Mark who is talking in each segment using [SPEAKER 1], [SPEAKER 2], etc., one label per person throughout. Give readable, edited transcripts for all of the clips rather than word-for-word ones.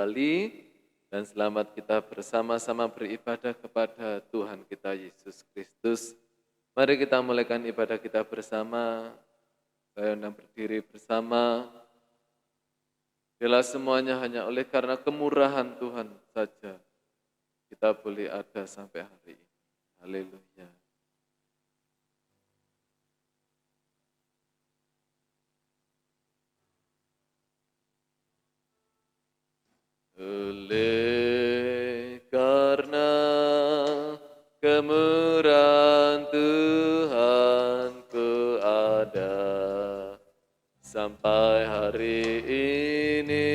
[SPEAKER 1] kembali dan selamat kita bersama-sama beribadah kepada Tuhan kita Yesus Kristus. Mari kita mulaikan ibadah kita bersama. Saya undang berdiri bersama. Bila semuanya hanya oleh karena kemurahan Tuhan saja kita boleh ada sampai hari ini. Haleluya. Oleh karena kemurahan Tuhanku ada sampai hari ini.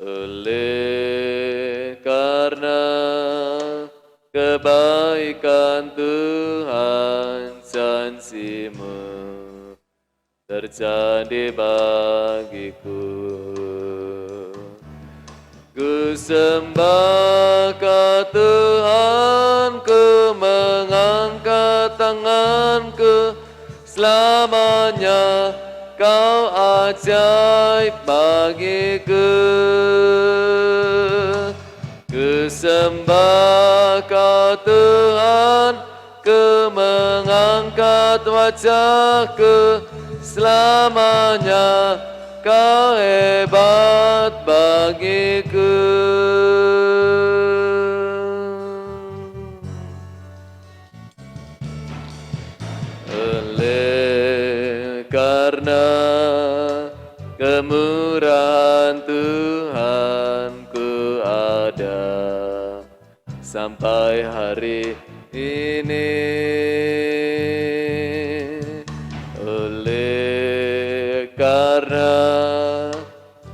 [SPEAKER 1] Oleh karena kebaikan Tuhan janji-Mu terjadi bagiku. Ku sembah Kau Tuhan, ku mengangkat tanganku, selamanya Kau ajaib bagiku. Ku sembah Kau Tuhan, ku mengangkat wajahku, selamanya Kau hebat bagiku. Oleh karena kemurahan Tuhanku ada sampai hari ini. Karena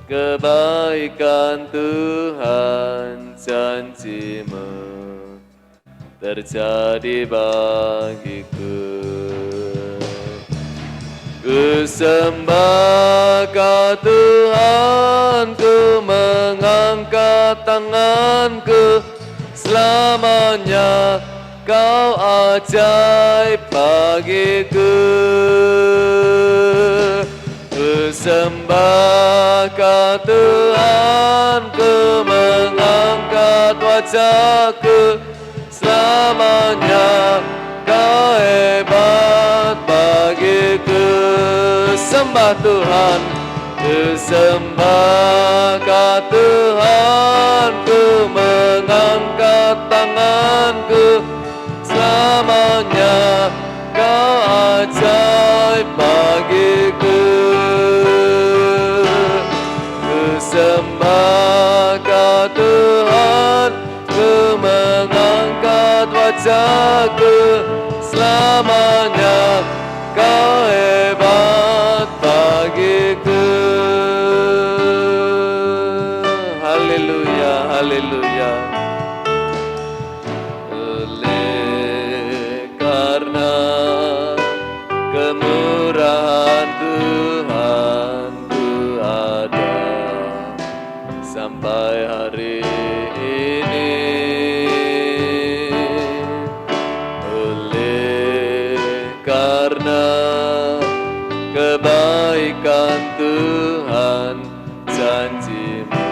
[SPEAKER 1] kebaikan Tuhan janji-Mu terjadi bagiku. Ku sembah Kau Tuhan, ku mengangkat tanganku, selamanya Kau ajaib bagiku. Ku sembah Kau Tuhan, ku mengangkat wajahku, selamanya Kau hebat bagiku. Sembah Tuhan, ku sembah Kau Tuhan, ku mengangkat tanganku, selamanya Kau ajaib bagiku. Ku sembah Kau Tuhan, ku mengangkat wajahku, selamanya Kau hebat bagiku. Haleluya, haleluya. Oleh karena kemurahan Tuhanku ada sampai hari ini. Oleh karena kebaikan Tuhan janji-Mu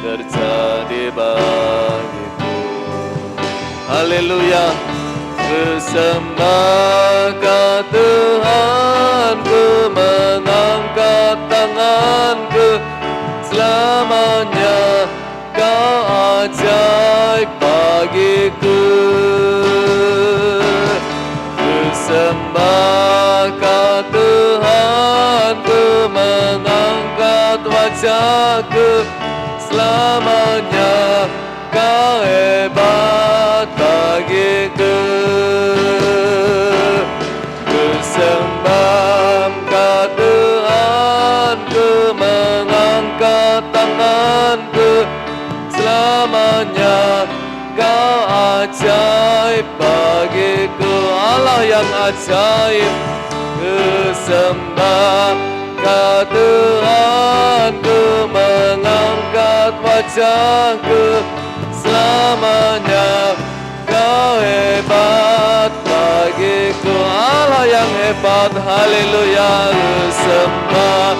[SPEAKER 1] terjadi bagiku. Haleluya. Ku sembah Kau Tuhan, ku mengangkat tanganku, selamanya Kau ajaib bagiku. Ku sembah Kau Tuhan, ku mengangkat wajahku, selamanya Kau hebat bagiku. Ku sembah Kau Tuhan, ku mengangkat tanganku, selamanya Kau ajaib bagiku. Allah yang ajaib. Ku sembah Kau Tuhan, ku mengangkat wajahku, selamanya Kau hebat bagiku. Allah yang hebat, haleluya. Ku sembah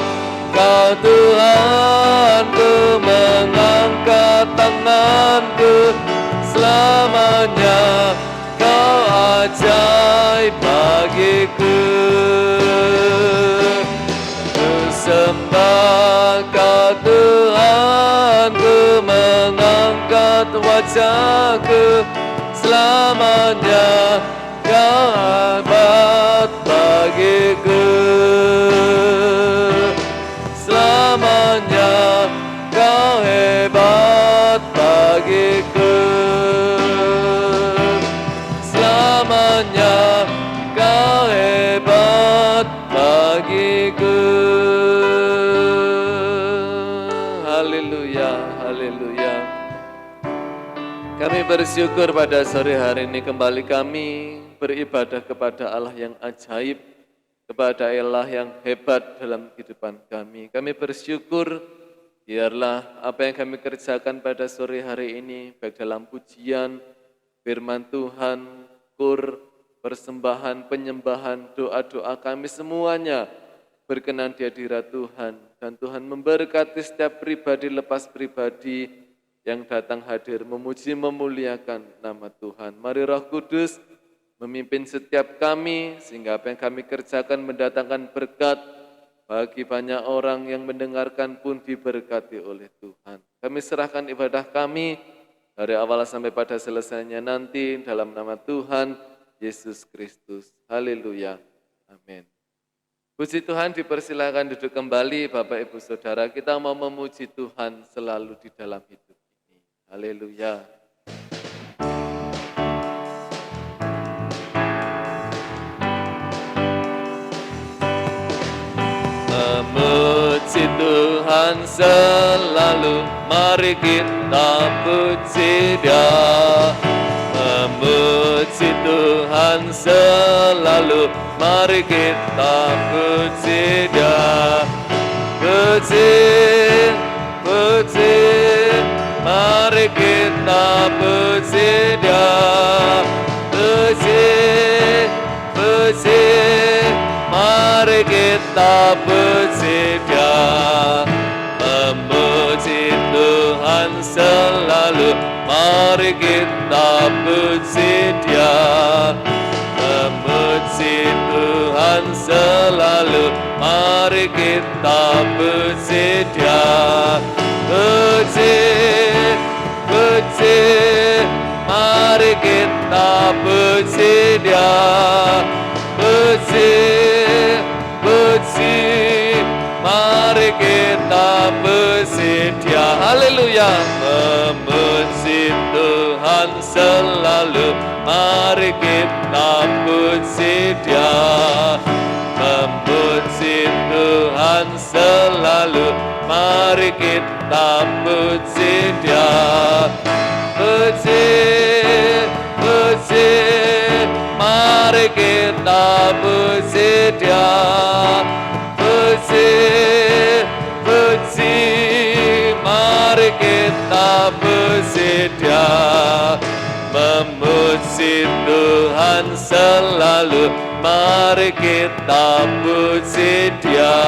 [SPEAKER 1] Kau Tuhanku, mengangkat tanganku, selamanya Kau ajaib bagiku. Ku sembah Kau Tuhanku, mengangkat wajahku, selamanya Kau abad bagiku. Selamanya Kau hebat bagiku. Selamanya Kau hebat bagiku. Haleluya, haleluya. Kami bersyukur pada sore hari ini kembali kami beribadah kepada Allah yang ajaib, kepada Allah yang hebat dalam kehidupan kami. Kami bersyukur, biarlah apa yang kami kerjakan pada sore hari ini, baik dalam pujian, firman Tuhan, kur, persembahan, penyembahan, doa-doa kami semuanya berkenan di hadirat Tuhan. Dan Tuhan memberkati setiap pribadi lepas pribadi yang datang hadir memuji memuliakan nama Tuhan. Mari Roh Kudus memimpin setiap kami sehingga apa yang kami kerjakan mendatangkan berkat bagi banyak orang yang mendengarkan pun diberkati oleh Tuhan. Kami serahkan ibadah kami dari awal sampai pada selesainya nanti dalam nama Tuhan Yesus Kristus. Haleluya. Amin. Puji Tuhan, dipersilakan duduk kembali Bapak Ibu Saudara. Kita mau memuji Tuhan selalu di dalam hidup ini. Haleluya. Memuji Tuhan selalu, mari kita puji Dia. Memuji Tuhan selalu, mari kita puji Dia. Puji, puji, mari kita puji Dia. Puji, puji, mari kita puji Dia. Memuji Tuhan selalu, mari kita puji Dia. Memuji Tuhan selalu, mari kita puji Dia. Puji, puji, mari kita puji Dia. Puji, puji, mari kita puji Dia. Haleluya. Memuji Tuhan selalu, mari kita puji Dia. Memuji Tuhan selalu, mari kita puji Dia. Puji, puji, mari kita puji Dia. Puji, puji, mari kita puji Dia. Memuji Tuhan selalu, mari kita puji Dia.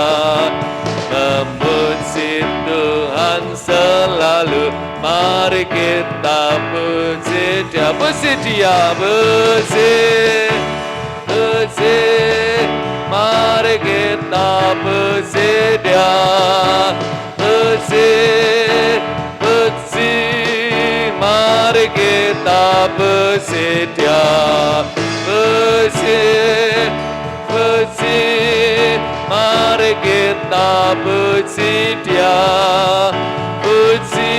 [SPEAKER 1] Memuji Tuhan selalu, mari kita puji Dia. Puji Dia, puji, puji, mari kita puji Dia. Puji, puji, mari kita puji Dia. Puji, puji, mari kita puji Dia. Puji,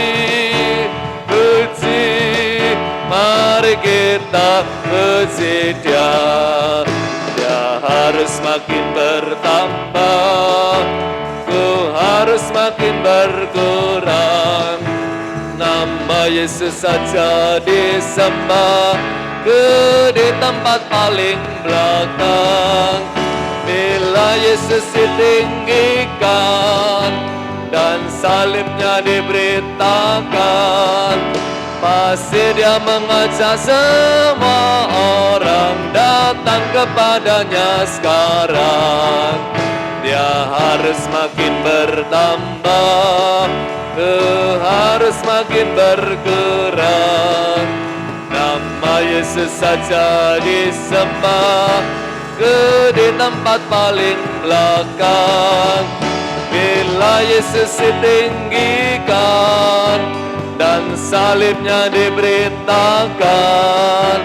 [SPEAKER 1] puji, mari kita puji Dia. Dia harus makin bertambah, ku harus makin berkurang. Nama Yesus saja disembah, di tempat paling belakang. Bila Yesus ditinggikan dan salibnya diberitakan, pasti Dia mengajak semua orang datang kepadanya sekarang. Dia dia harus makin bertambah, harus makin bergerak. Nama Yesus saja disembah, di tempat paling belakang. Bila Yesus ditinggikan dan salibnya diberitakan,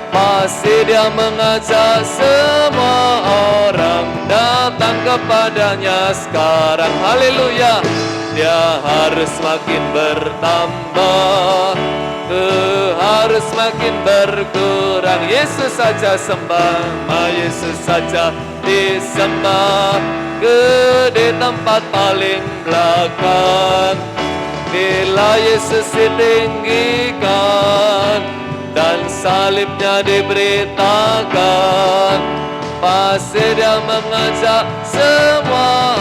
[SPEAKER 1] pasti dia mengajak semua orang datang kepadanya sekarang. Haleluya. Dia harus makin bertambah, harus makin berkurang. Yesus saja sembah, Yesus saja disembah, di tempat paling belakang. Bila Yesus ditinggikan dan salibnya diberitakan, pasti dia mengajak semua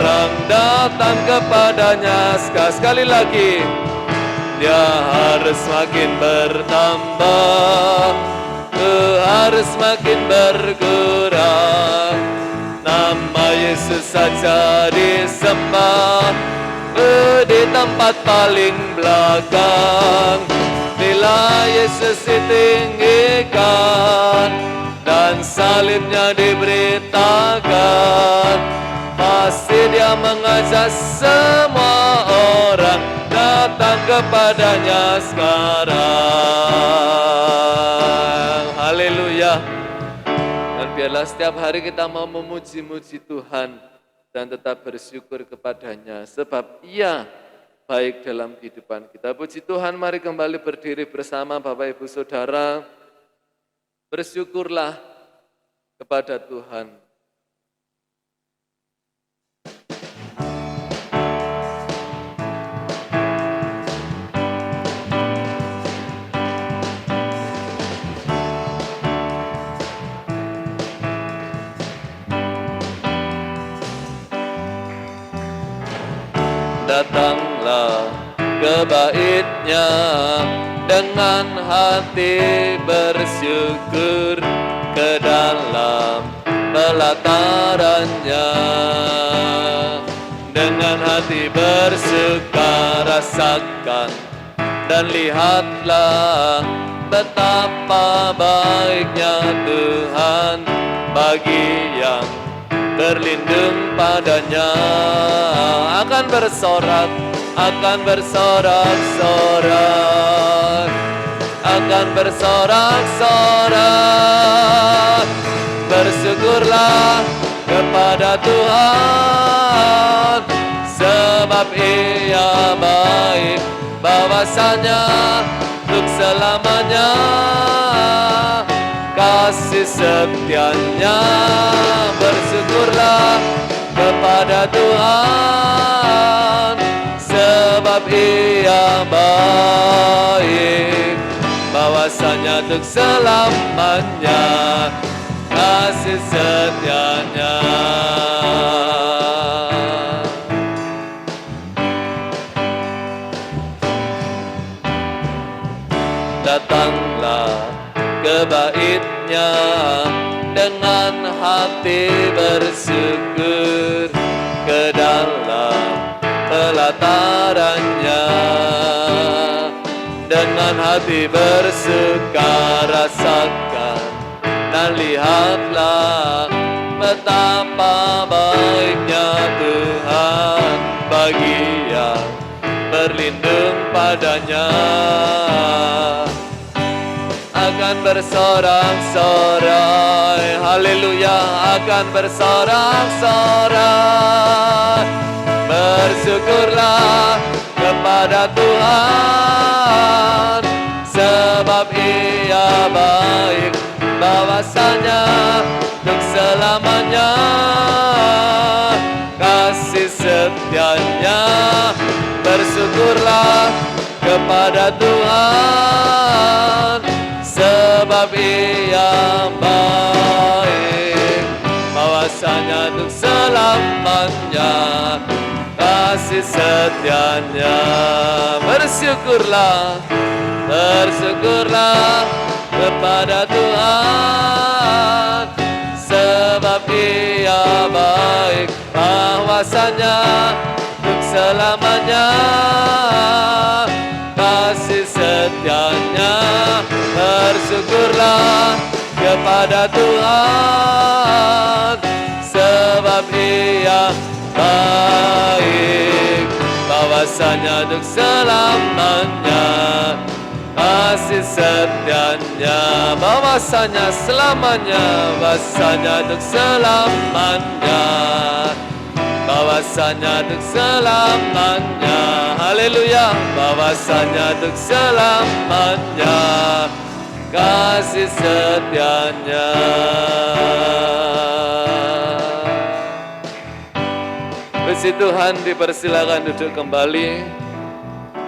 [SPEAKER 1] orang datang kepadanya. Sekali lagi, dia harus makin bertambah, harus makin berkurang. Nama Yesus saja disembah, di tempat paling belakang. Bila Yesus ditinggikan dan salibnya diberitakan, pasti dia mengajak semua orang datang kepadanya sekarang. Haleluya. Dan biarlah setiap hari kita mau memuji-muji Tuhan dan tetap bersyukur kepadanya, sebab Ia baik dalam kehidupan kita. Puji Tuhan, mari kembali berdiri bersama Bapak Ibu Saudara. Bersyukurlah kepada Tuhan. Datanglah ke bait-Nya dengan hati bersyukur, ke dalam pelataran-Nya dengan hati bersuka. Rasakan dan lihatlah betapa baiknya Tuhan bagi yang berlindung padanya. Akan bersorak, akan bersorak-sorak, akan bersorak-sorak. Bersyukurlah kepada Tuhan, sebab Ia baik, bahwasanya untuk selamanya kasih setia-Nya. Bersyukurlah kepada Tuhan, sebab Ia baik, bahwasanya untuk selamanya kasih setia-Nya. Datanglah ke bait-Nya dengan hati bersyukur, ke dalam pelataran-Nya dengan hati bersuka. Rasakan dan lihatlah betapa baiknya Tuhan bagi yang berlindung padanya. Akan bersorak-sorai, haleluya, akan bersorak-sorai. Bersyukurlah kepada Tuhan, sebab Ia baik, bahwasanya untuk selamanya kasih setia-Nya. Bersyukurlah kepada Tuhan, sebab Ia baik, bahwasanya untuk selamanya kasih setia-Nya. Bersyukurlah, bersyukurlah kepada Tuhan, sebab Ia baik, bahwasanya untuk selamanya kasih setianya. Bersyukurlah kepada Tuhan, sebab Ia baik, bahwasanya untuk selamanya kasih setianya, bahwasanya selamanya, bahwasanya untuk selamanya, bahwasanya untuk selamanya, haleluya, bahwasanya untuk selamanya kasih setianya. Puji Tuhan, dipersilakan duduk kembali.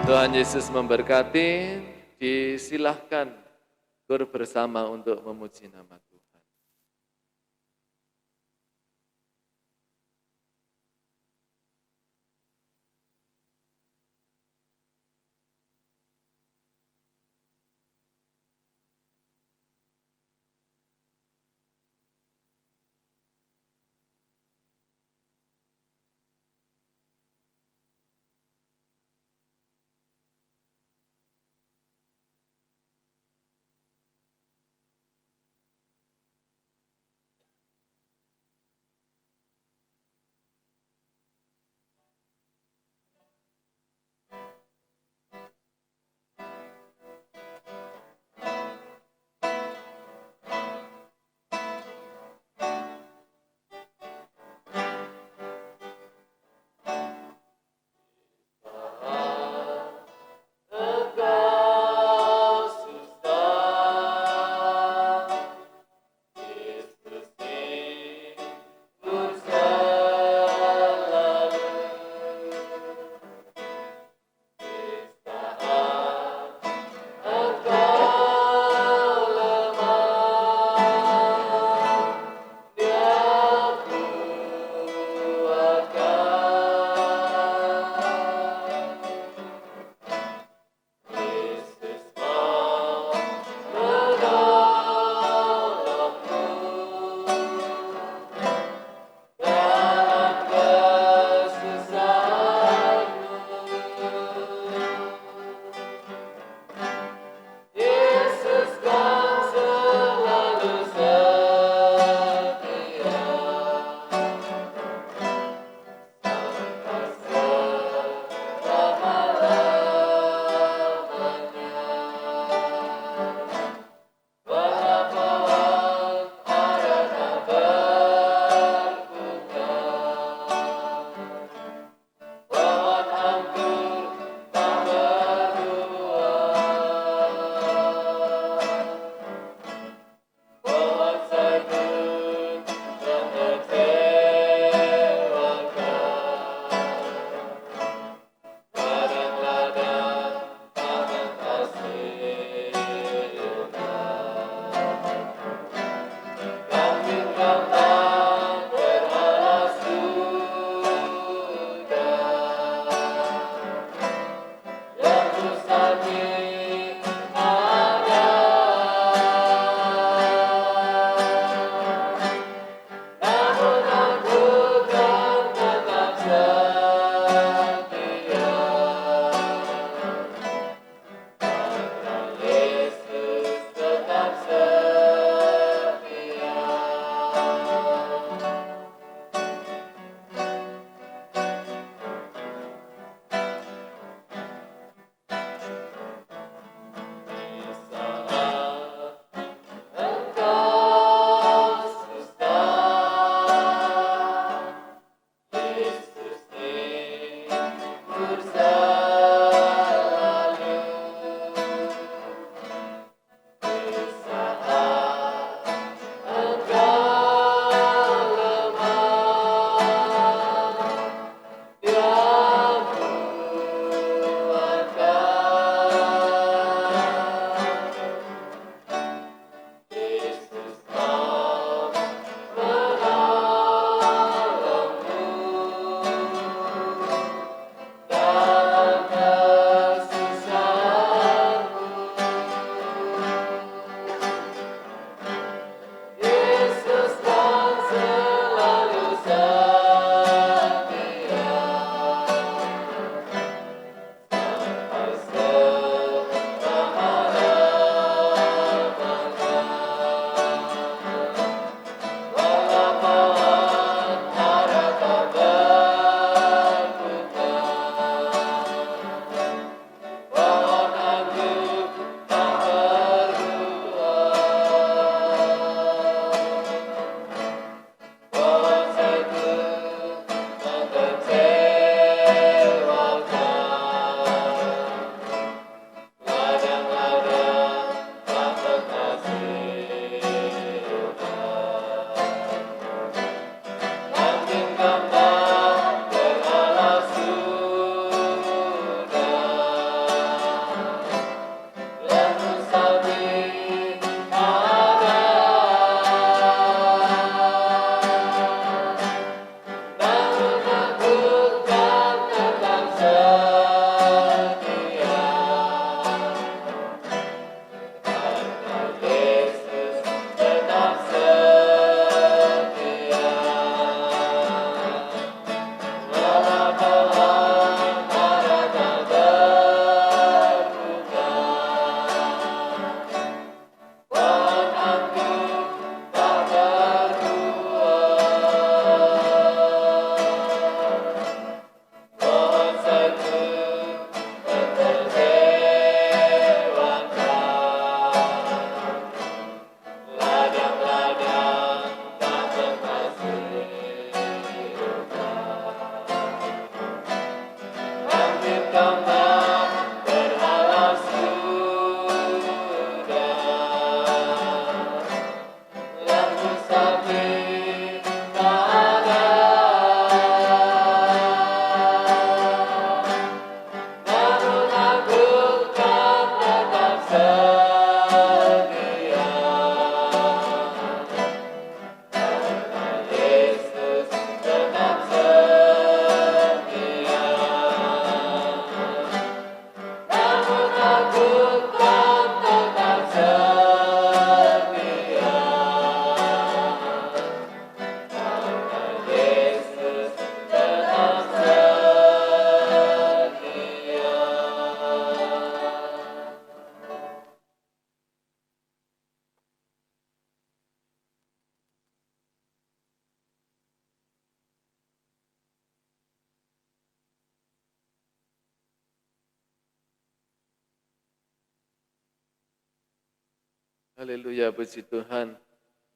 [SPEAKER 1] Tuhan Yesus memberkati. Disilahkan kur bersama untuk memuji nama Tuhan. Haleluya, puji Tuhan.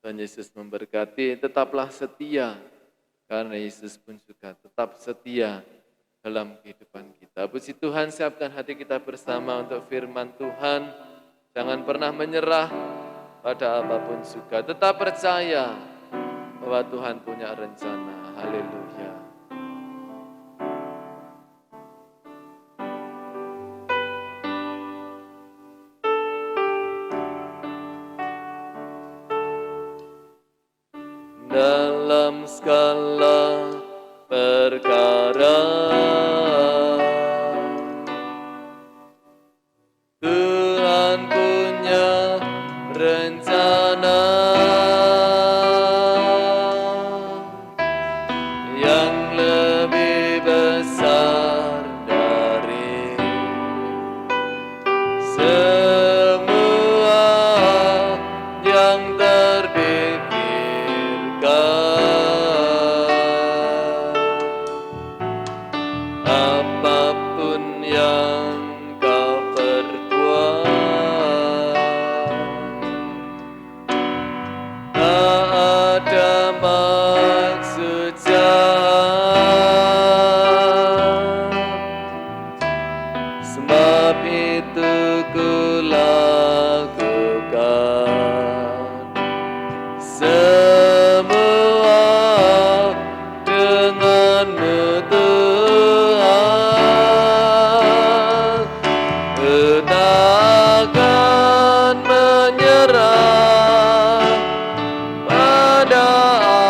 [SPEAKER 1] Tuhan Yesus memberkati, tetaplah setia. Karena Yesus pun juga tetap setia dalam kehidupan kita. Puji Tuhan, siapkan hati kita bersama untuk firman Tuhan. Jangan pernah menyerah pada apapun juga. Tetap percaya bahwa Tuhan punya rencana. Haleluya. Dalam segala perkara Tuhan punya rencana yang lebih besar dari semua yang terpikirkan. Apapun yang kau perbuat, tak ada maksud jahat. Sebab itu ku lakukan semua denganmu Tuhan. Ku takkan menyerah pada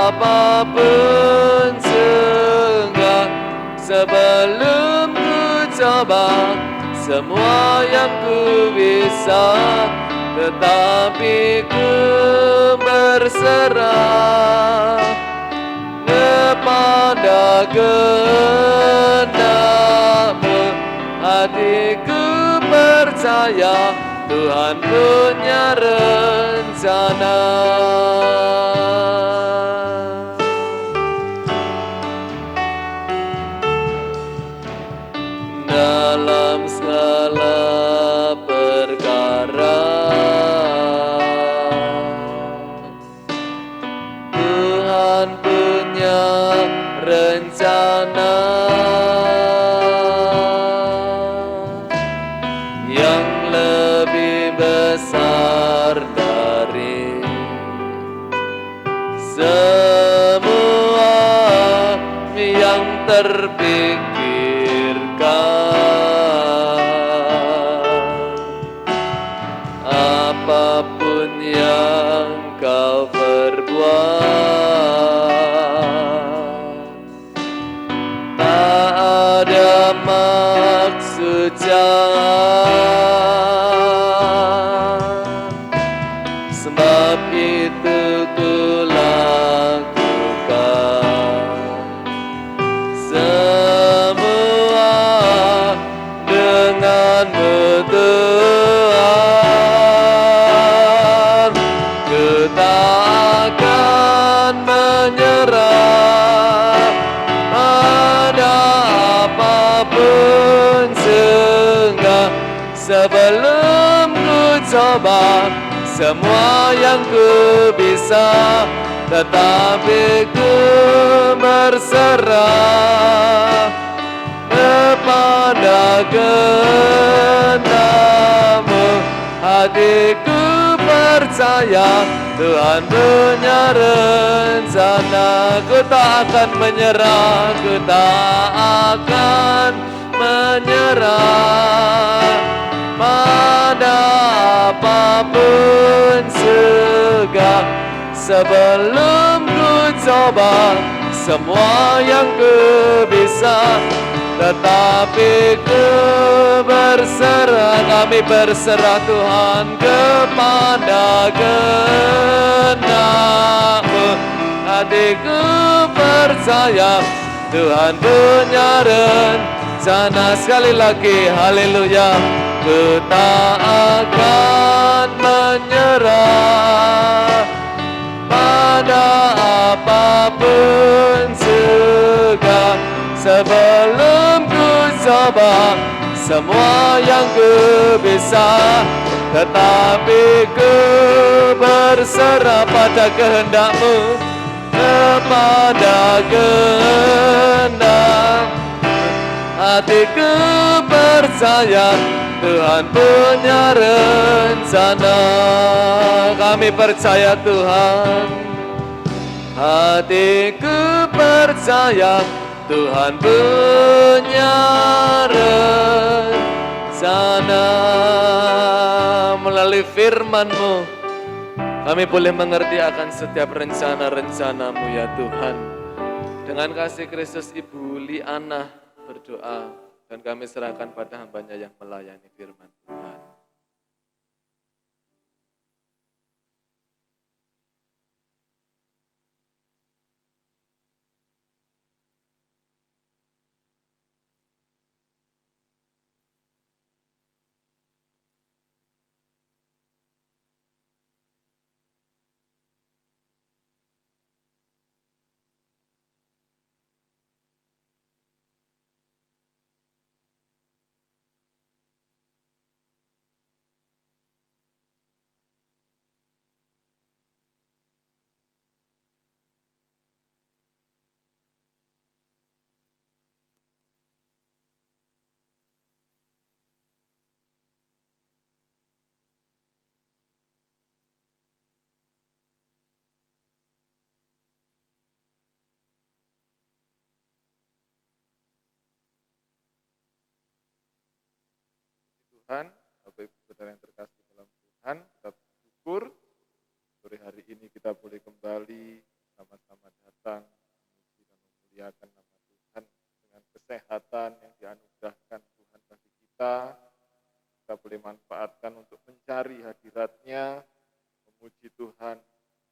[SPEAKER 1] apapun sehingga sebelum ku coba semua yang ku bisa, tetapi ku berserah kepada kehendak-Mu. Hatiku percaya Tuhan punya rencana. Dalam segala perkara Tuhan punya rencana yang lebih besar dari semua yang terpikirkan. Apapun yang kau perbuat, tak ada maksud jahat. Sebab itu ku lakukan semua dengan-Mu Tuhan. Ku tak akan menyerah pada apapun sehingga sebelum ku coba semua yang ku bisa, tetapi ku berserah kepada kehendak-Mu. Hatiku percaya Tuhan punya rencana. Ku tak akan menyerah, ku tak akan menyerah pada apapun juga. Sebelum ku coba semua yang ku bisa, tetapi ku berserah, kami berserah Tuhan kepada kehendak-Mu. Hatiku percaya Tuhan punya rencana. Sekali lagi, haleluya. Ku tak akan menyerah pada apapun juga. Sebelum ku coba semua yang ku bisa, tetapi ku berserah pada kehendak-Mu, kepada kehendak. Hatiku percaya Tuhan punya rencana. Kami percaya Tuhan. Hatiku percaya Tuhan punya rencana. Melalui firman-Mu kami boleh mengerti akan setiap rencana-rencana-Mu ya Tuhan. Dengan kasih Kristus Ibu Liana berdoa dan kami serahkan pada hamba-Nya yang melayani firman Tuhan. Tuhan, Bapak Ibu Saudara yang terkasih dalam Tuhan, kita bersyukur sore hari ini kita boleh kembali sama-sama datang memuji dan memuliakan nama Tuhan dengan kesehatan yang dianugerahkan Tuhan bagi kita. Kita boleh manfaatkan untuk mencari hadirat-Nya, memuji Tuhan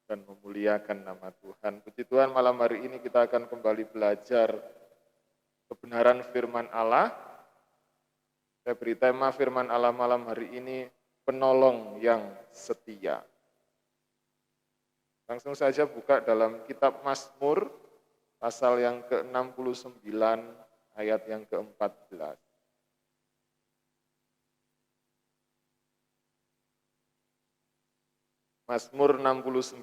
[SPEAKER 1] dan memuliakan nama Tuhan. Puji Tuhan, malam hari ini kita akan kembali belajar kebenaran firman Allah. Saya beri tema firman Allah malam hari ini, penolong yang setia. Langsung saja buka dalam kitab Mazmur, pasal yang ke-69, ayat yang ke-14. Mazmur 69,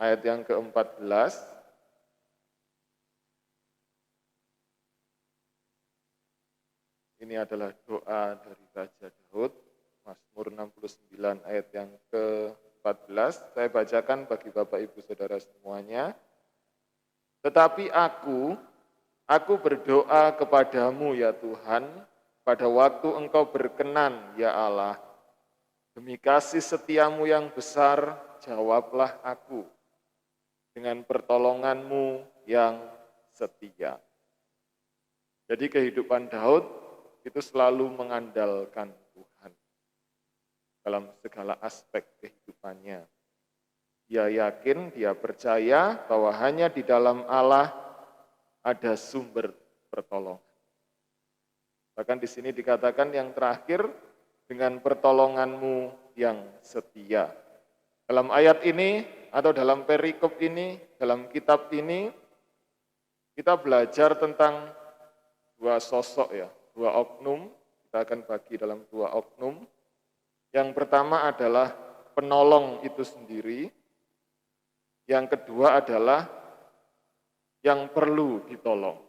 [SPEAKER 1] ayat yang ke-14. Ini adalah doa dari Raja Daud, Mazmur 69 ayat yang ke-14. Saya bacakan bagi Bapak Ibu Saudara semuanya. Tetapi aku berdoa kepadamu ya Tuhan, pada waktu Engkau berkenan ya Allah. Demi kasih setiamu yang besar, jawablah aku dengan pertolongan-Mu yang setia. Jadi kehidupan Daud itu selalu mengandalkan Tuhan dalam segala aspek kehidupannya. Dia yakin, dia percaya bahwa hanya di dalam Allah ada sumber pertolongan. Bahkan di sini dikatakan yang terakhir, dengan pertolongan-Mu yang setia. Dalam ayat ini atau dalam perikop ini, dalam kitab ini, kita belajar tentang dua sosok ya, dua oknum, kita akan bagi dalam dua oknum. Yang pertama adalah penolong itu sendiri, yang kedua adalah yang perlu ditolong.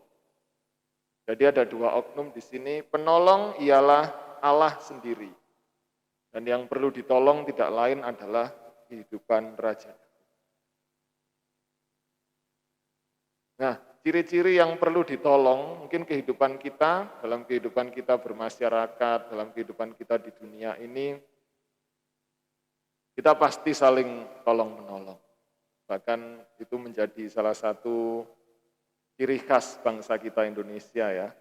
[SPEAKER 1] Jadi ada dua oknum di sini, penolong ialah Allah sendiri, dan yang perlu ditolong tidak lain adalah kehidupan Raja. Nah, ciri-ciri yang perlu ditolong, mungkin kehidupan kita, dalam kehidupan kita bermasyarakat, dalam kehidupan kita di dunia ini, kita pasti saling tolong-menolong. Bahkan itu menjadi salah satu ciri khas bangsa kita Indonesia ya,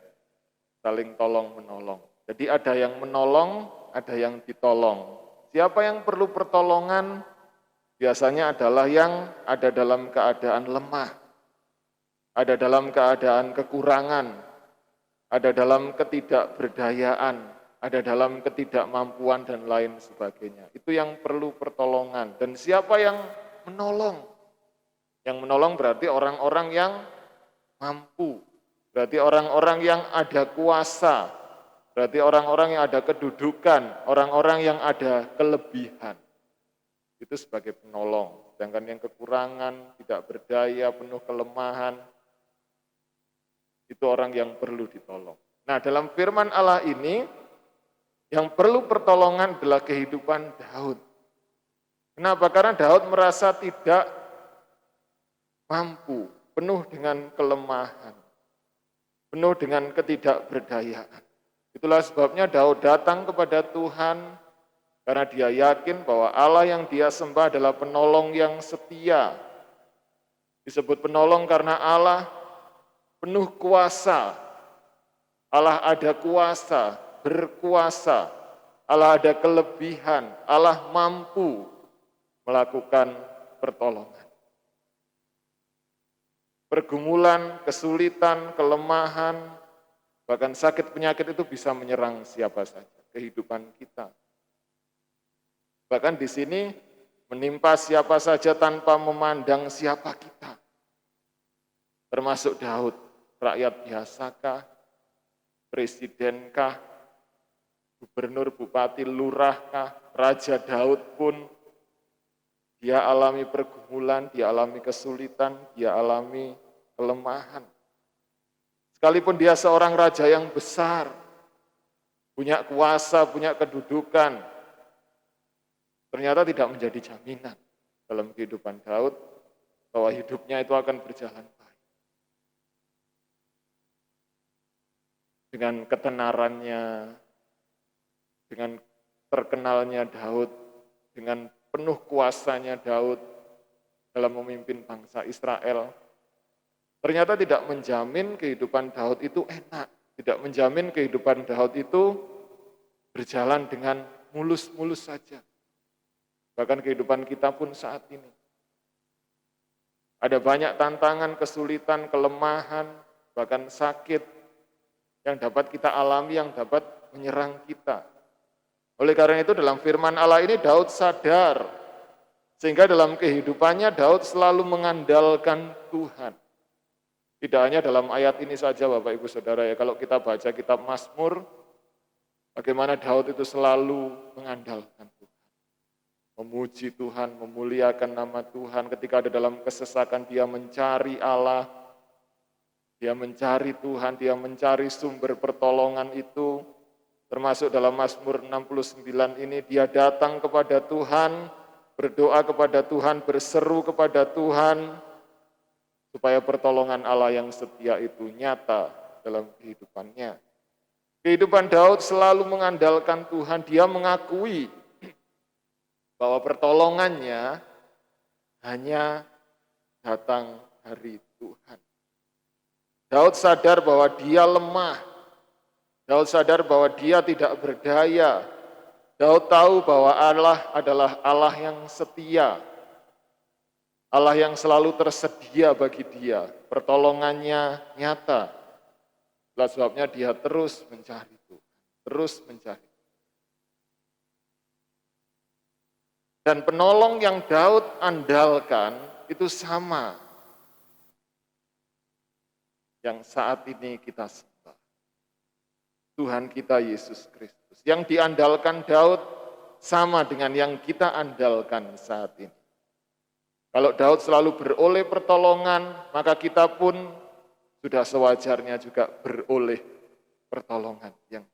[SPEAKER 1] saling tolong-menolong. Jadi ada yang menolong, ada yang ditolong. Siapa yang perlu pertolongan, biasanya adalah yang ada dalam keadaan lemah, ada dalam keadaan kekurangan, ada dalam ketidakberdayaan, ada dalam ketidakmampuan dan lain sebagainya. Itu yang perlu pertolongan. Dan siapa yang menolong? Yang menolong berarti orang-orang yang mampu, berarti orang-orang yang ada kuasa,
[SPEAKER 2] Berarti orang-orang yang ada kedudukan, orang-orang yang ada kelebihan. Itu sebagai penolong. Sedangkan yang kekurangan, tidak berdaya, penuh kelemahan, itu orang yang perlu ditolong. Nah, dalam firman Allah ini, yang perlu pertolongan adalah kehidupan Daud. Kenapa? Karena Daud merasa tidak mampu, penuh dengan kelemahan, penuh dengan ketidakberdayaan. Itulah sebabnya Daud datang kepada Tuhan, karena dia yakin bahwa Allah yang dia sembah adalah penolong yang setia. Disebut penolong karena Allah penuh kuasa. Allah ada kuasa, berkuasa. Allah ada kelebihan, Allah mampu melakukan pertolongan. Pergumulan, kesulitan, kelemahan, bahkan sakit penyakit itu bisa menyerang siapa saja, kehidupan kita. Bahkan di sini menimpa siapa saja tanpa memandang siapa kita. Termasuk Daud, rakyat biasakah, presidenkah, gubernur, bupati, lurahkah, Raja Daud pun dia alami pergumulan, dia alami kesulitan, dia alami kelemahan. Sekalipun dia seorang raja yang besar, punya kuasa, punya kedudukan, ternyata tidak menjadi jaminan dalam kehidupan Daud bahwa hidupnya itu akan berjalan baik. Dengan ketenarannya, dengan terkenalnya Daud, dengan penuh kuasanya Daud dalam memimpin bangsa Israel, ternyata tidak menjamin kehidupan Daud itu enak, tidak menjamin kehidupan Daud itu berjalan dengan mulus-mulus saja. Bahkan kehidupan kita pun saat ini. Ada banyak tantangan, kesulitan, kelemahan, bahkan sakit yang dapat kita alami, yang dapat menyerang kita. Oleh karena itu dalam firman Allah ini Daud sadar, sehingga dalam kehidupannya Daud selalu mengandalkan Tuhan. Tidak hanya dalam ayat ini saja Bapak Ibu Saudara ya, kalau kita baca kitab Mazmur, bagaimana Daud itu selalu mengandalkan Tuhan. Memuji Tuhan, memuliakan nama Tuhan, ketika ada dalam kesesakan dia mencari Allah, dia mencari Tuhan, dia mencari sumber pertolongan itu, termasuk dalam Mazmur 69 ini dia datang kepada Tuhan, berdoa kepada Tuhan, berseru kepada Tuhan, supaya pertolongan Allah yang setia itu nyata dalam kehidupannya. Kehidupan Daud selalu mengandalkan Tuhan, dia mengakui bahwa pertolongannya hanya datang dari Tuhan. Daud sadar bahwa dia lemah, Daud sadar bahwa dia tidak berdaya, Daud tahu bahwa Allah adalah Allah yang setia, Allah yang selalu tersedia bagi dia, pertolongannya nyata. Itulah sebabnya dia terus mencari Tuhan, terus mencari. Dan penolong yang Daud andalkan itu sama yang saat ini kita sembah. Tuhan kita Yesus Kristus. Yang diandalkan Daud sama dengan yang kita andalkan saat ini. Kalau Daud selalu beroleh pertolongan, maka kita pun sudah sewajarnya juga beroleh pertolongan yang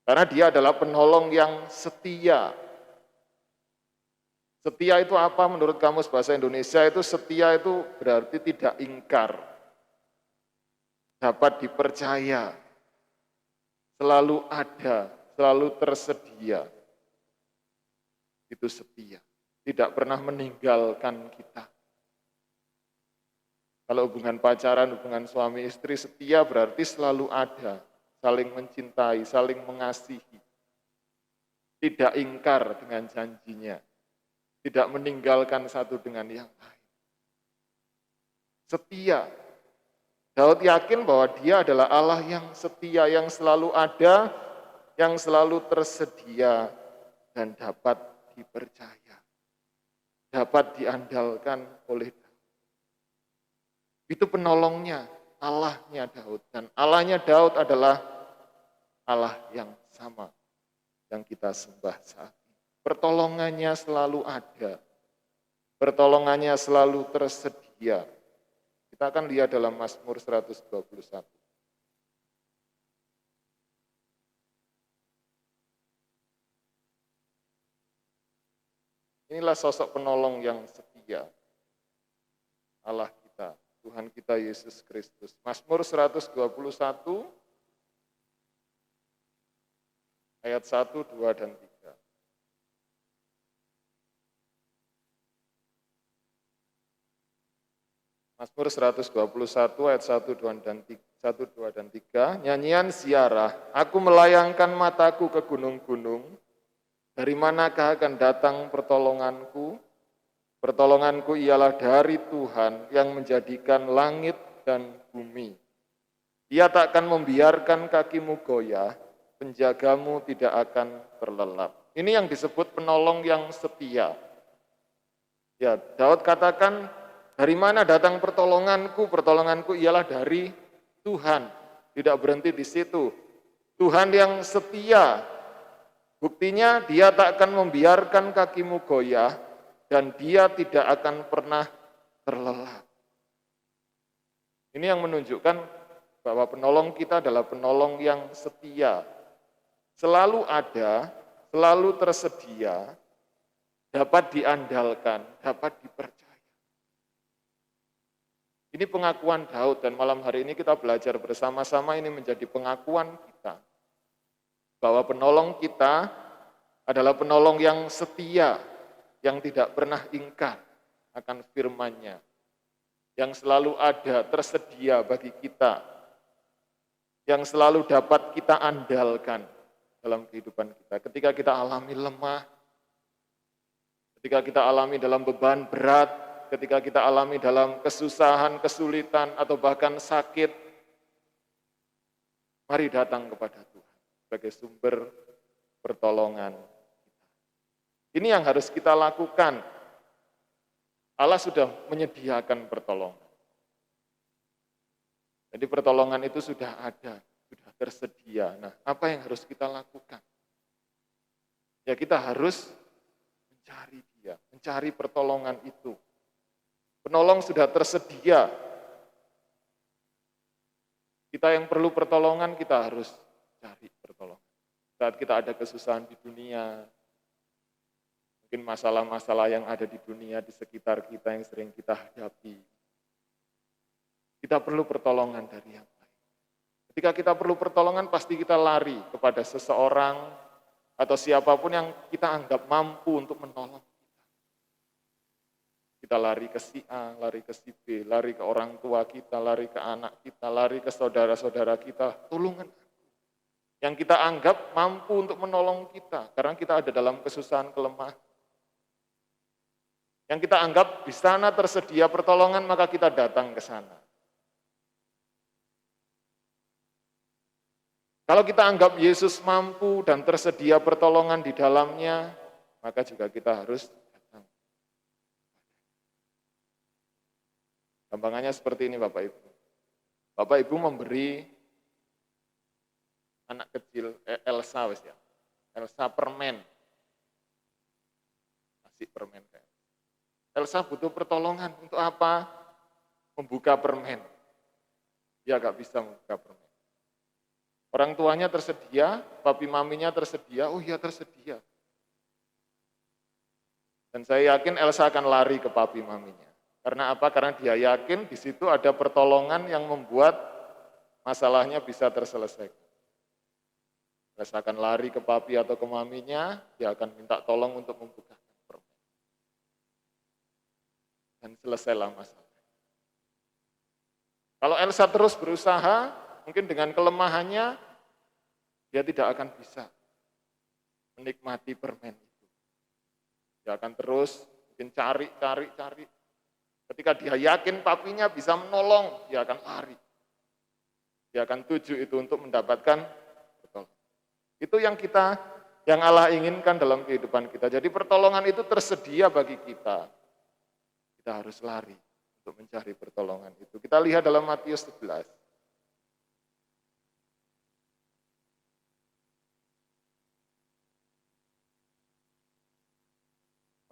[SPEAKER 2] karena dia adalah penolong yang setia. Setia itu apa menurut Kamus Bahasa Indonesia? Itu setia itu berarti tidak ingkar, dapat dipercaya, selalu ada, selalu tersedia. Itu setia, tidak pernah meninggalkan kita. Kalau hubungan pacaran, hubungan suami istri, setia berarti selalu ada, saling mencintai, saling mengasihi, tidak ingkar dengan janjinya, tidak meninggalkan satu dengan yang lain. Setia. Daud yakin bahwa dia adalah Allah yang setia, yang selalu ada, yang selalu tersedia, dan dapat dipercaya. Dapat diandalkan oleh Daud. Itu penolongnya, Allahnya Daud. Dan Allahnya Daud adalah Allah yang sama yang kita sembah saat ini. Pertolongannya selalu ada, pertolongannya selalu tersedia. Kita akan lihat dalam Mazmur 121. Inilah sosok penolong yang setia, Allah kita, Tuhan kita Yesus Kristus. Mazmur 121 ayat 1, 2, dan 3. Mazmur 121 ayat 1, 2, dan 3. Nyanyian ziarah, aku melayangkan mataku ke gunung-gunung, dari manakah akan datang pertolonganku? Pertolonganku ialah dari Tuhan yang menjadikan langit dan bumi. Dia tak akan membiarkan kakimu goyah, penjagamu tidak akan terlelap. Ini yang disebut penolong yang setia. Ya, Daud katakan, dari mana datang pertolonganku? Pertolonganku ialah dari Tuhan. Tidak berhenti di situ. Tuhan yang setia. Buktinya dia tak akan membiarkan kakimu goyah dan dia tidak akan pernah terlelap. Ini yang menunjukkan bahwa penolong kita adalah penolong yang setia. Selalu ada, selalu tersedia, dapat diandalkan, dapat dipercaya. Ini pengakuan Daud dan malam hari ini kita belajar bersama-sama, ini menjadi pengakuan kita. Bahwa penolong kita adalah penolong yang setia, yang tidak pernah ingkar akan firman-Nya, yang selalu ada, tersedia bagi kita, yang selalu dapat kita andalkan dalam kehidupan kita. Ketika kita alami lemah, ketika kita alami dalam beban berat, ketika kita alami dalam kesusahan, kesulitan, atau bahkan sakit, mari datang kepada Tuhan sebagai sumber pertolongan kita. Ini yang harus kita lakukan. Allah sudah menyediakan pertolongan. Jadi pertolongan itu sudah ada, sudah tersedia. Nah, apa yang harus kita lakukan? Ya kita harus mencari Dia, mencari pertolongan itu. Penolong sudah tersedia. Kita yang perlu pertolongan, kita harus cari pertolongan. Saat kita ada kesusahan di dunia, mungkin masalah-masalah yang ada di dunia, di sekitar kita yang sering kita hadapi, kita perlu pertolongan dari yang lain. Ketika kita perlu pertolongan, pasti kita lari kepada seseorang atau siapapun yang kita anggap mampu untuk menolong kita. Kita lari ke si A, lari ke si B, lari ke orang tua kita, lari ke anak kita, lari ke saudara-saudara kita, tolongan yang kita anggap mampu untuk menolong kita, karena kita ada dalam kesusahan, kelemahan. Yang kita anggap di sana tersedia pertolongan, maka kita datang ke sana. Kalau kita anggap Yesus mampu dan tersedia pertolongan di dalamnya, maka juga kita harus datang. Gampangannya seperti ini Bapak Ibu. Bapak Ibu memberi anak kecil, Elsa wis ya. Elsa permen. Kasih permen kayak. Elsa butuh pertolongan untuk apa? Membuka permen. Dia gak bisa membuka permen. Orang tuanya tersedia, papi maminya tersedia, oh iya tersedia. Dan saya yakin Elsa akan lari ke papi maminya. Karena apa? Karena dia yakin di situ ada pertolongan yang membuat masalahnya bisa terselesaikan. Elsa akan lari ke papi atau ke maminya, dia akan minta tolong untuk membukakan permen. Dan selesailah masalah. Kalau Elsa terus berusaha, mungkin dengan kelemahannya, dia tidak akan bisa menikmati permen itu. Dia akan terus mungkin cari. Ketika dia yakin papinya bisa menolong, dia akan lari. Dia akan tuju itu untuk mendapatkan pertolongan. Itu yang Allah inginkan dalam kehidupan kita. Jadi pertolongan itu tersedia bagi kita. Kita harus lari untuk mencari pertolongan itu. Kita lihat dalam Matius 11.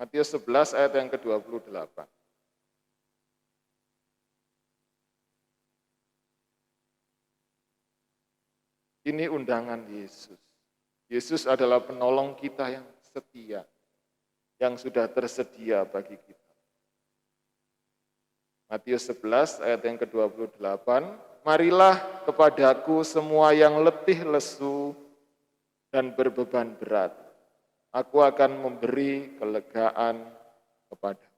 [SPEAKER 2] Matius 11 ayat yang ke-28. Ini undangan Yesus. Yesus adalah penolong kita yang setia, yang sudah tersedia bagi kita. Matius 11 ayat yang ke-28, marilah kepadaku semua yang letih lesu dan berbeban berat. Aku akan memberi kelegaan kepada.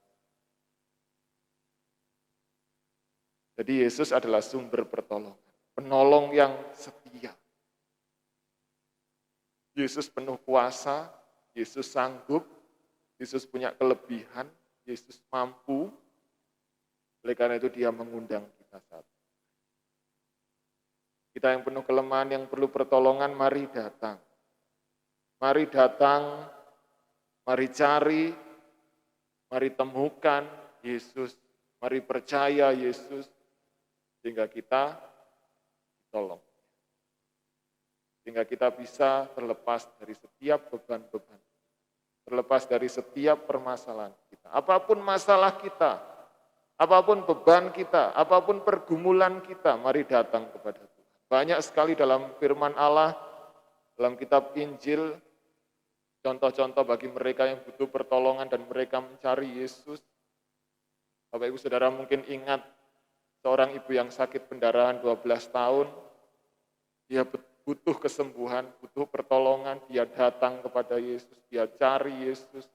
[SPEAKER 2] Jadi Yesus adalah sumber pertolongan, penolong yang setia. Yesus penuh kuasa, Yesus sanggup, Yesus punya kelebihan, Yesus mampu. Oleh karena itu dia mengundang kita saat ini. Kita yang penuh kelemahan, yang perlu pertolongan, mari datang. Mari datang, mari cari, mari temukan Yesus, mari percaya Yesus, sehingga kita ditolong. Sehingga kita bisa terlepas dari setiap beban-beban, terlepas dari setiap permasalahan kita. Apapun masalah kita, apapun beban kita, apapun pergumulan kita, mari datang kepada Tuhan. Banyak sekali dalam firman Allah, dalam kitab Injil, contoh-contoh bagi mereka yang butuh pertolongan dan mereka mencari Yesus. Bapak Ibu Saudara mungkin ingat seorang ibu yang sakit pendarahan 12 tahun, dia butuh kesembuhan, butuh pertolongan, dia datang kepada Yesus, dia cari Yesus.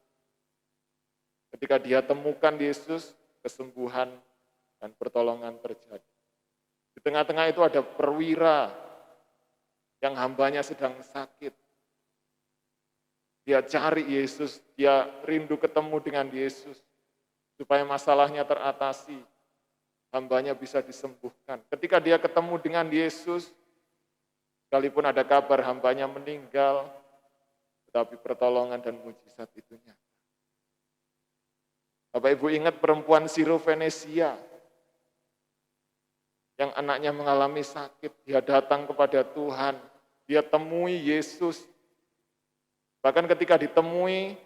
[SPEAKER 2] Ketika dia temukan Yesus, kesembuhan dan pertolongan terjadi. Di tengah-tengah itu ada perwira yang hambanya sedang sakit. Dia cari Yesus, dia rindu ketemu dengan Yesus, supaya masalahnya teratasi, hambanya bisa disembuhkan. Ketika dia ketemu dengan Yesus, sekalipun ada kabar hambanya meninggal, tetapi pertolongan dan mujizat itu nyata. Bapak Ibu ingat perempuan Siro-Venesia yang anaknya mengalami sakit, dia datang kepada Tuhan, dia temui Yesus. Bahkan ketika ditemui,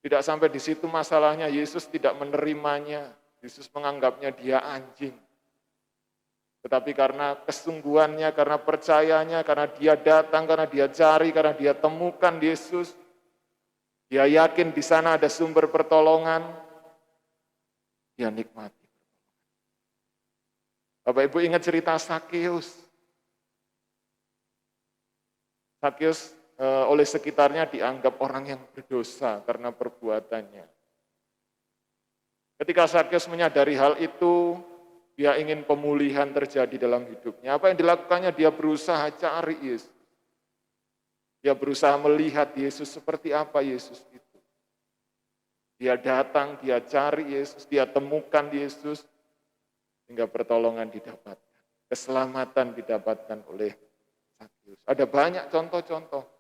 [SPEAKER 2] tidak sampai di situ masalahnya, Yesus tidak menerimanya, Yesus menganggapnya dia anjing. Tetapi karena kesungguhannya, karena percayanya, karena dia datang, karena dia cari, karena dia temukan Yesus, dia yakin di sana ada sumber pertolongan, dia nikmati. Bapak Ibu ingat cerita Sakeus. Sakeus oleh sekitarnya dianggap orang yang berdosa karena perbuatannya. Ketika Sakeus menyadari hal itu, dia ingin pemulihan terjadi dalam hidupnya. Apa yang dilakukannya? Dia berusaha cari Yesus. Dia berusaha melihat Yesus seperti apa Yesus itu. Dia datang, dia cari Yesus, dia temukan Yesus, hingga pertolongan didapatkan. Keselamatan didapatkan oleh Sakeus. Ada banyak contoh-contoh.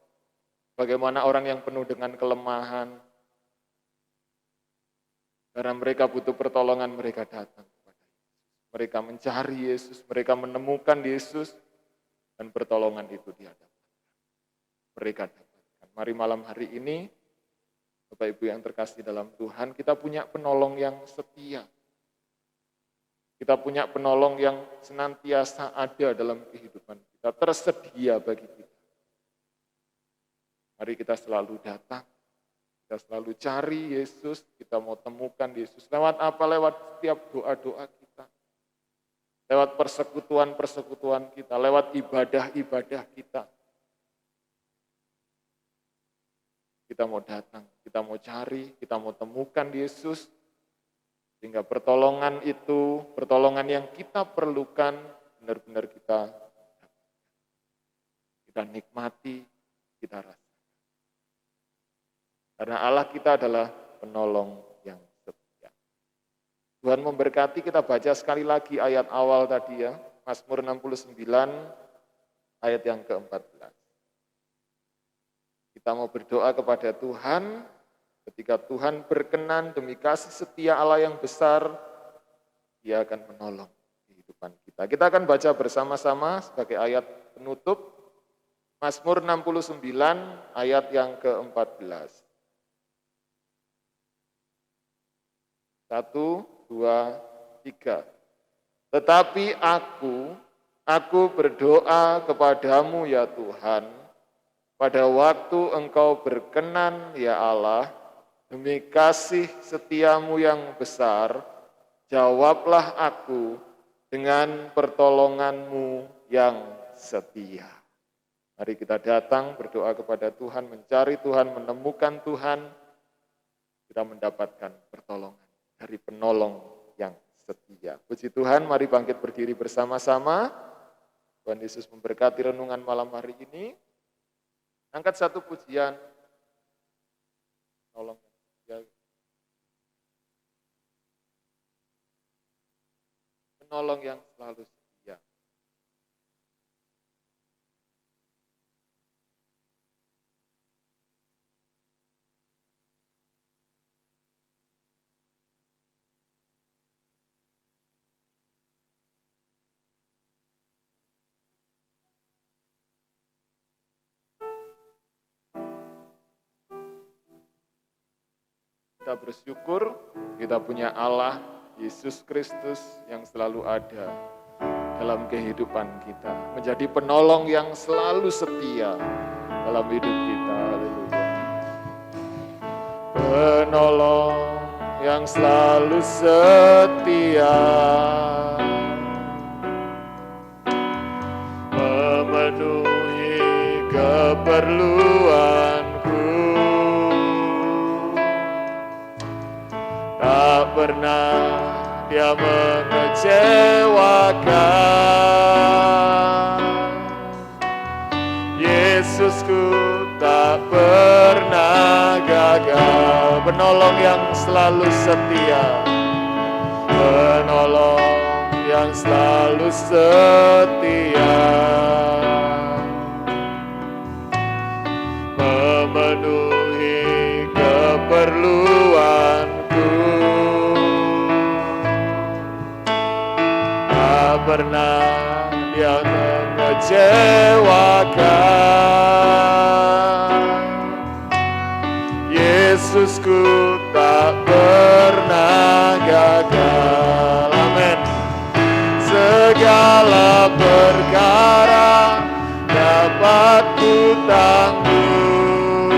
[SPEAKER 2] Bagaimana orang yang penuh dengan kelemahan, karena mereka butuh pertolongan, mereka datang. Mereka mencari Yesus, mereka menemukan Yesus, dan pertolongan itu dia dapatkan. Mereka dapatkan. Mari malam hari ini, Bapak Ibu yang terkasih dalam Tuhan, kita punya penolong yang setia. Kita punya penolong yang senantiasa ada dalam kehidupan kita, tersedia bagi kita. Mari kita selalu datang, kita selalu cari Yesus, kita mau temukan Yesus. Lewat apa? Lewat setiap doa-doa kita. Lewat persekutuan-persekutuan kita, lewat ibadah-ibadah kita. Kita mau datang, kita mau cari, kita mau temukan Yesus, sehingga pertolongan itu, pertolongan yang kita perlukan, benar-benar kita nikmati, kita rasakan. Karena Allah kita adalah penolong yang setia. Tuhan memberkati, kita baca sekali lagi ayat awal tadi ya, Mazmur 69 ayat yang ke-14. Kita mau berdoa kepada Tuhan, ketika Tuhan berkenan demi kasih setia Allah yang besar, Dia akan menolong kehidupan kita. Kita akan baca bersama-sama sebagai ayat penutup, Mazmur 69 ayat yang ke-14. 1, 2, 3. Tetapi aku berdoa kepadamu ya Tuhan, pada waktu Engkau berkenan ya Allah, demi kasih setiamu yang besar, jawablah aku dengan pertolonganmu yang setia. Mari kita datang berdoa kepada Tuhan, mencari Tuhan, menemukan Tuhan, kita mendapatkan pertolongan dari penolong yang setia. Puji Tuhan, mari bangkit berdiri bersama-sama. Tuhan Yesus memberkati renungan malam hari ini. Angkat satu pujian. Tolong. Penolong yang selalu setia. Kita bersyukur kita punya Allah, Yesus Kristus yang selalu ada dalam kehidupan kita. Menjadi penolong yang selalu setia dalam hidup kita. Haleluya. Penolong yang selalu setia, memenuhi keperluanku. Tak pernah dia mengecewakan. Yesusku tak pernah gagal. Penolong yang selalu setia, penolong yang selalu setia, memenuhi keperluan. Pernah dia mengecewakan. Yesusku tak pernah gagal. Amin. Segala perkara dapat ku tanggung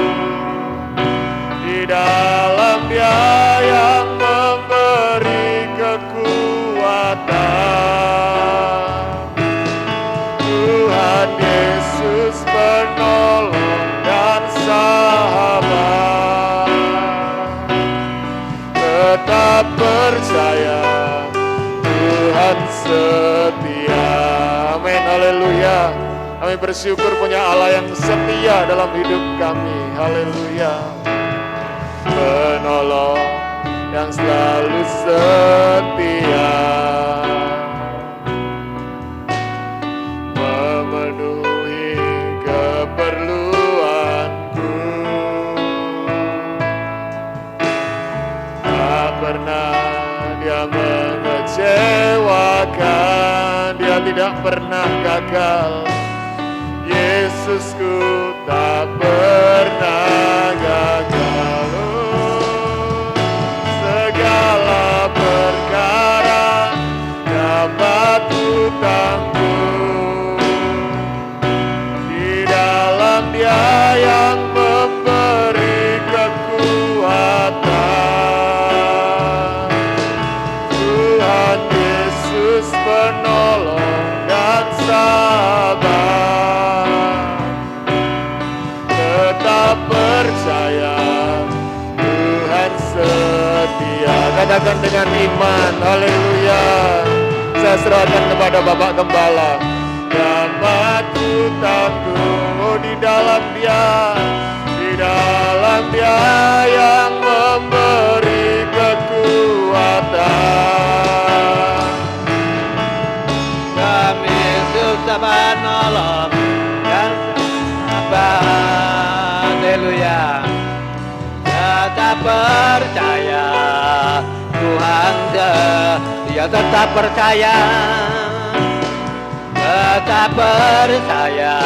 [SPEAKER 2] di dalam Dia yang memberi kekuatan. Yesus penolong dan sahabat, tetap percaya Tuhan setia. Amin, haleluya. Kami bersyukur punya Allah yang setia dalam hidup kami. Haleluya. Penolong yang selalu setia, mengecewakan. Dia tidak pernah gagal. Yesusku tak pernah gagal. Segala perkara dapat ku tanggung di dalam Dia yang memberi kekuatan. Penolong dan sahabat, tetap percaya Tuhan setia. Katakan dengan iman, haleluya. Saya serahkan kepada Bapak Gembala. Dapat ku tanggung di dalam Dia yang memberi kekuatan. Penolong dan sahabat, haleluya. Tetap percaya Tuhan setia, tetap percaya, tetap percaya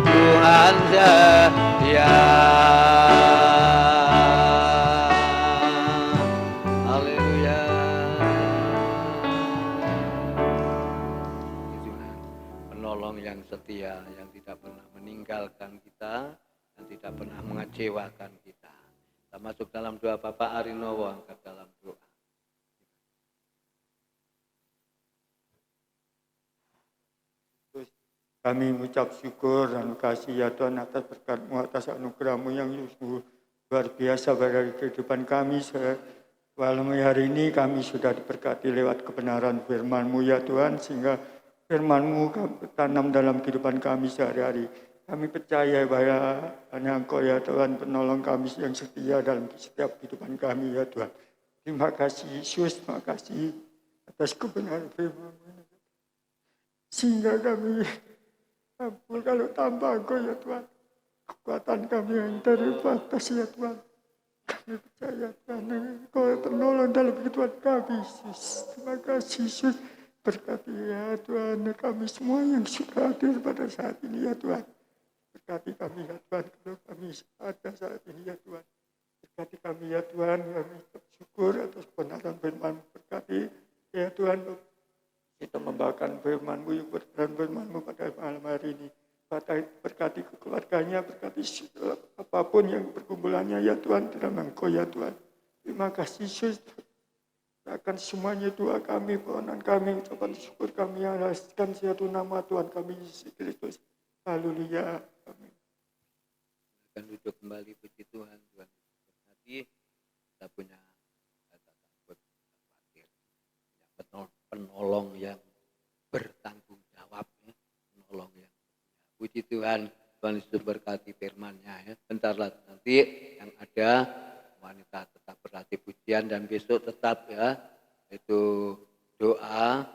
[SPEAKER 2] Tuhan setia. Haleluya.
[SPEAKER 3] penolong yang setia, yang tidak pernah meninggalkan kita, dan tidak pernah mengecewakan kita. Kita masuk dalam doa. Bapak Arinowo angkat dalam doa.
[SPEAKER 4] Kami mengucap syukur dan kasih ya Tuhan atas berkat-Mu, atas anugerah-Mu yang sungguh luar biasa bagi kehidupan kami. Malam hari ini kami sudah diberkati lewat kebenaran firman-Mu ya Tuhan, sehingga firman-Mu tanam dalam kehidupan kami sehari-hari. Kami percaya bahwa hanya Engkau ya Tuhan penolong kami yang setia dalam setiap kehidupan kami ya Tuhan. Terima kasih Yesus, terima kasih atas kebenaran firman-Mu. Sehingga kami ampun kalau tanpa Engkau ya Tuhan, kekuatan kami yang terbatas ya Tuhan. Kami percaya Tuhan, Engkau penolong dalam kehidupan kami, Yesus. Terima kasih, Yesus. Berkati ya Tuhan, kami semua yang sudah hadir pada saat ini ya Tuhan. Berkati kami ya Tuhan, kalau kami ada saat ini ya Tuhan. Berkati kami ya Tuhan, kami bersyukur atas kebenaran firman-Mu. Berkati ya Tuhan, kita membawakan firman-Mu, yang berkenan firman-Mu pada malam hari ini. Berkati keluarganya, berkati apapun yang perkumpulannya ya Tuhan, dalam Engkau ya Tuhan. Terima kasih Yesus. Akan semuanya doa kami, permohonan kami, ucapan syukur kami, alaskan satu nama Tuhan kami Yesus Kristus. Haleluya. Amin.
[SPEAKER 3] Akan duduk kembali, puji Tuhan. Tuhan berkati. Kita punya kata takut, khawatir, penolong yang bertanggung jawab, ya. Penolong yang puji Tuhan. Tuhan Yesus berkati firman-Nya ya. Bentarlah nanti yang ada wanita tetap berlatih pujian dan besok tetap ya itu doa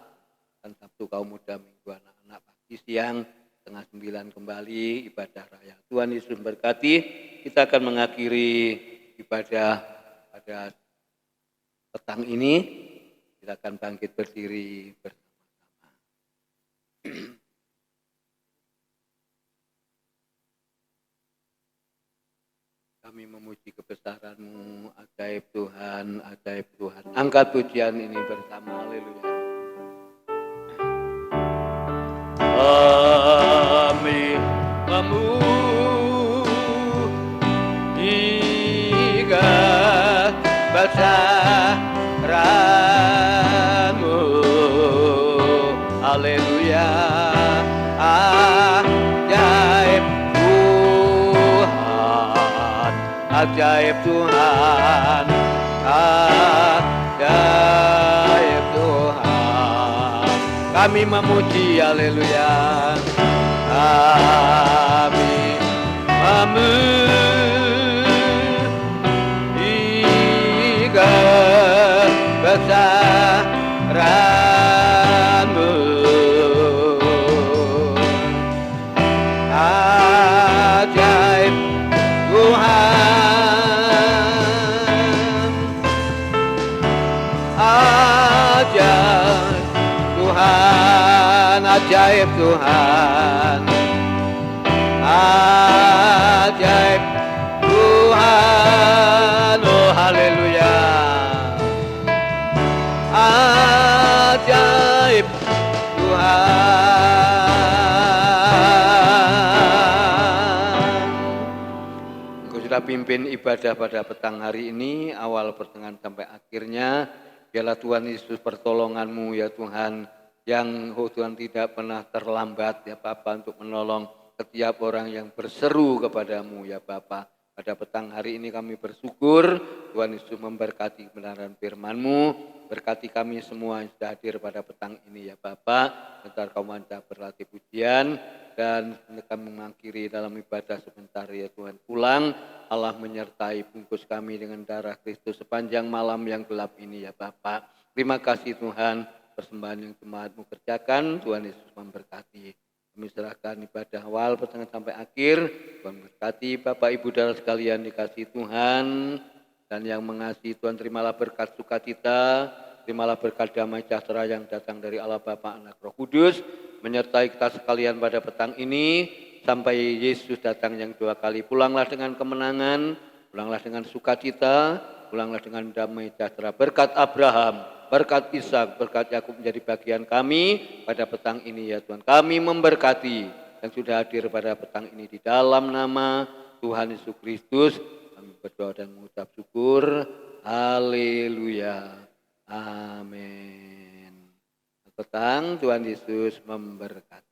[SPEAKER 3] dan Sabtu kaum muda, Minggu anak-anak, pagi siang 8:30 kembali ibadah raya. Tuhan Yesus berkati. Kita akan mengakhiri ibadah pada petang ini. Kita akan bangkit berdiri bersama-sama. Kami memuji kebesaran-Mu, ajaib Tuhan, ajaib Tuhan. Angkat pujian ini bersama, haleluya. Kami memuji kebesaran-Mu, haleluya. Ajaib Tuhan, ajaib Tuhan. Kami memuji, haleluya. Kami memuji kebesaran-Mu, ajaib Tuhan. Ajaib Tuhan, ajaib Tuhan, oh haleluya. Ajaib Tuhan. Engkau sudah pimpin ibadah pada petang hari ini, awal pertengahan sampai akhirnya. Biarlah Tuhan Yesus pertolongan-Mu ya Tuhan, yang Tuhan tidak pernah terlambat ya Bapa untuk menolong setiap orang yang berseru kepadamu ya Bapa. Pada petang hari ini kami bersyukur Tuhan Yesus memberkati kebenaran firman-Mu, berkati kami semua yang sudah hadir pada petang ini ya Bapa. Bentar kau manja berlatih pujian dan kami mengakhiri dalam ibadah sebentar ya Tuhan. Pulang Allah menyertai bungkus kami dengan darah Kristus sepanjang malam yang gelap ini ya Bapa. Terima kasih Tuhan. Persembahan yang jemaat-Mu kerjakan, Tuhan Yesus memberkati. Kami serahkan ibadah awal, pertengahan sampai akhir. Tuhan berkati Bapak Ibu Saudara sekalian dikasih Tuhan. Dan yang mengasihi Tuhan, terimalah berkat sukacita, terimalah berkat damai sejahtera yang datang dari Allah Bapa, Anak, Roh Kudus, menyertai kita sekalian pada petang ini, sampai Yesus datang yang dua kali. Pulanglah dengan kemenangan, pulanglah dengan sukacita, pulanglah dengan damai sejahtera. Berkat Abraham, berkat Ishak, berkat Yakub menjadi bagian kami pada petang ini ya Tuhan. Kami memberkati yang sudah hadir pada petang ini di dalam nama Tuhan Yesus Kristus. Kami berdoa dan mengucap syukur. Haleluya. Amin. Petang Tuhan Yesus memberkati.